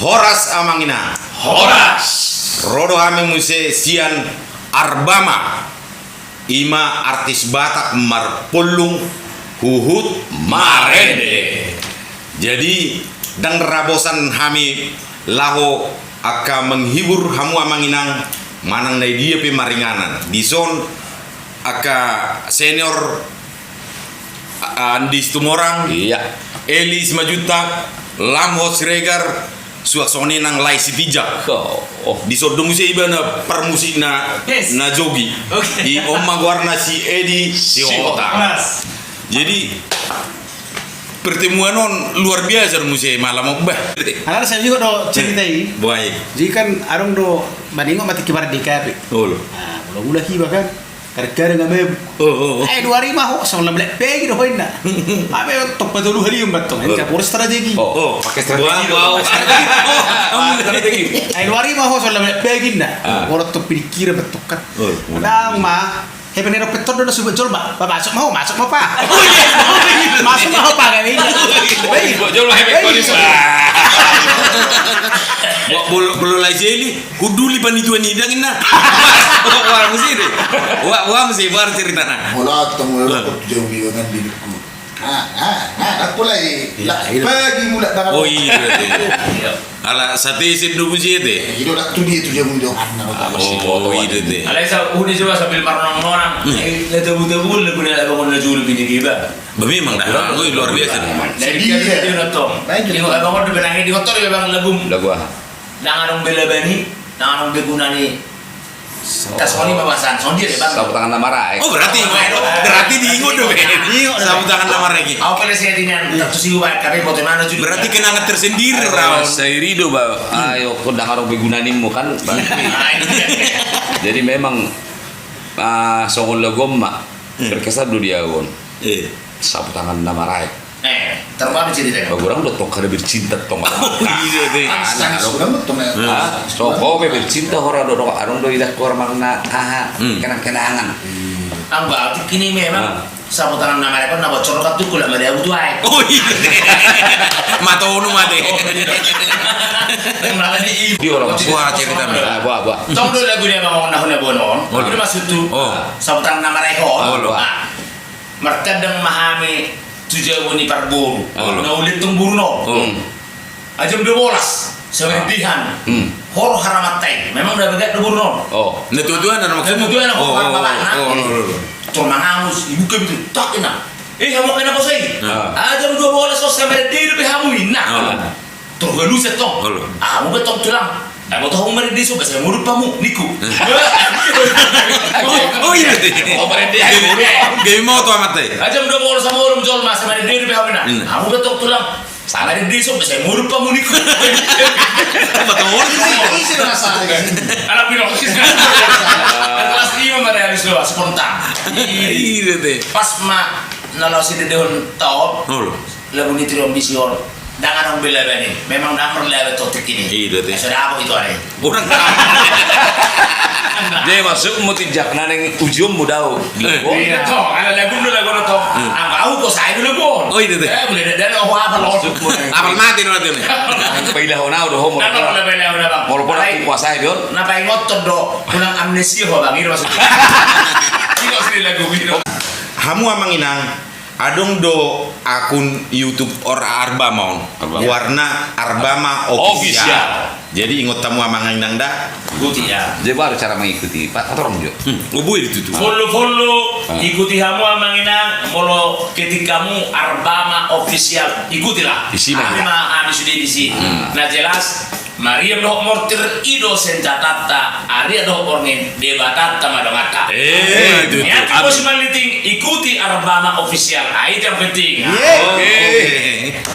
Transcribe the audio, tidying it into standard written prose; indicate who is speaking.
Speaker 1: Horas amangina.
Speaker 2: Horas.
Speaker 1: Rodo hame muse sian Arbama. Ima artis Batak marpulung huhut marende. Jadi dan rabosan hami laho aka menghibur hamu amanginang manang nai dia pe maringanan. Dison aka senior Andi Stumorang,
Speaker 2: Iya.
Speaker 1: Eli Simajuta, Lamho Sregar, suaksoni nang lai sitijak.
Speaker 2: Oh.
Speaker 1: Di sodong si iba na permusik na
Speaker 3: Yes.
Speaker 1: na jogi.
Speaker 3: Okay.
Speaker 1: Di omma warna si Edi si Ota. Jadi pertemuan on luar biasa musik malam bah.
Speaker 3: Anak saya juga do cerita ini.
Speaker 1: Baik.
Speaker 3: Jadi kan arong do bandingo mati kibar di kape.
Speaker 1: Oh.
Speaker 3: Ah, belum udah kibar kan. Karena ngame.
Speaker 1: Oh.
Speaker 3: 2 hari mah ho sama lembek pegi do hoina. Abe tok patulu hari umbat tong. Enca pur strategi.
Speaker 2: Oh, pakai strategi.
Speaker 1: Wow.
Speaker 2: Strategi.
Speaker 3: 2 hari mah ho sama lembek pegi na. Orang tok pikir betul kan. Kadang mah penero petor do subet jol ba. Masuk mau pa. Masuk mau pa kan ini. Baik.
Speaker 2: Jol lah hebat polis.
Speaker 1: Bolo lai jeli kuduli panijuan hidang na. Wah mesti deh. Wah mesti bar cerita na.
Speaker 4: Mula ketemu aku jauh dengan diriku. Aku lagi pagi mula tangan.
Speaker 1: Oh iya. Ala sate sindu musi ete.
Speaker 4: Itu dak tu dia tu jauh jauh anak.
Speaker 1: Oh iya deh.
Speaker 2: Alisa udah coba sambil marang-marang. Letebu-tebu le guna abang le juru bini kiba.
Speaker 1: Memang dah. Oh luar biasa.
Speaker 2: Dari dia nonton. Ini abang udah benangi di kotor ya bang legum.
Speaker 5: Lagu ah.
Speaker 2: Nanganong bela bani, nanganong begunani. Kasoni babasan, sondir ya bang.
Speaker 5: Sapu tangan lamarai.
Speaker 1: Oh berarti diingot dong. Sapu tangan nama lagi.
Speaker 2: Aku pada saya dinan terus sih buat kami foto mana juga.
Speaker 1: Berarti kenangan tersendiri rawan.
Speaker 5: Seirido ba. Ayo kondang karo begunanimu kan.
Speaker 2: Nah ini dia.
Speaker 5: Jadi memang songol lagomma berkesan dulu dia gon. Sapu tangan lamarai.
Speaker 2: Terbang cerita.
Speaker 5: Bagurang udah tong kada bercinta tong.
Speaker 1: Iya deh.
Speaker 4: Sudah betul ya.
Speaker 5: So kowe bercinta ora do arong do idak kor magna kenang-kenangan.
Speaker 2: Ang berarti kini memang sapu tangan nama mereka nak bocor kat tu kula mari aku tu ai.
Speaker 1: Oh iya. Matono mate.
Speaker 2: Yang mana ni?
Speaker 5: Di orang
Speaker 1: Wah cerita nih.
Speaker 5: Buah.
Speaker 2: Tong do lagu ni memang nak bonon. Lagu maksud tu. Sapu tangan nama mereka. Mertadang mahami tujuh ni parburu. Na ulit tung burno. Ajam 12 sewedihan. Hor haramatai. Memang dah begat burno.
Speaker 5: Oh.
Speaker 1: Netuduan dan maksud.
Speaker 2: Netuduan aku bapak nak. Cuma ngamus ibu ke betul tak kena. Kamu kena apa sih? Ajam 12 sampai dia lebih hamuin nak. Terus galu setong. Aku betong tulang. Aku tahu mereka dia suka saya murid pamu niku.
Speaker 1: Oh iya deh.
Speaker 2: Oh mereka dia.
Speaker 1: Game mau tuh amat deh.
Speaker 2: Ajam 12 sama orang jual mas sama dia lebih hamuin. Aku betong tulang. Sama dia suka saya murid pamu niku.
Speaker 1: Betul orang
Speaker 4: Ini sih masalah.
Speaker 2: Anak pinong sih. Kelas 5 mereka harus lewat spontan.
Speaker 1: Iya deh.
Speaker 2: Pas mak nalosi di dehon top. Lagu ni tiro ambisyon. Dangan ang bela bani. Memang damar lewe totik ini.
Speaker 1: Iya deh.
Speaker 2: Sudah apa itu ada?
Speaker 1: Orang
Speaker 5: Dia masuk mau tijak naneng ujung mudau.
Speaker 2: Iya toh. Ada lagu dulu lagu itu. Ang aku kok saya dulu pun.
Speaker 1: Oh iya deh.
Speaker 2: Boleh dan oh apa loh.
Speaker 1: Apal mati nih nih.
Speaker 5: Pailah hona udah homo.
Speaker 2: Napa boleh bela udah bang.
Speaker 5: Walaupun aku kuasa dia.
Speaker 2: Napa ngotot do. Pulang amnesia ho bang. Ini maksudnya. Ini sini lagu ini.
Speaker 1: Hamu amanginang. Adong do akun YouTube Arbama warna Arbama official. Jadi ingot tamu amanginang dah.
Speaker 2: Ikuti ya.
Speaker 5: Dia baru cara mengikuti Pak Atorong juga.
Speaker 1: Ngubui itu tuh.
Speaker 2: Follow ikuti kamu amangina follow ketikamu Arbama official ikutilah.
Speaker 5: Di sini.
Speaker 2: Habis sudah di sini. Nah jelas Maria doh mortir ido senjata Aria doh orangin debatata madamata.
Speaker 1: Itu.
Speaker 2: Ya kamu sih ikuti Arbama official. Itu yang penting.
Speaker 1: Oke.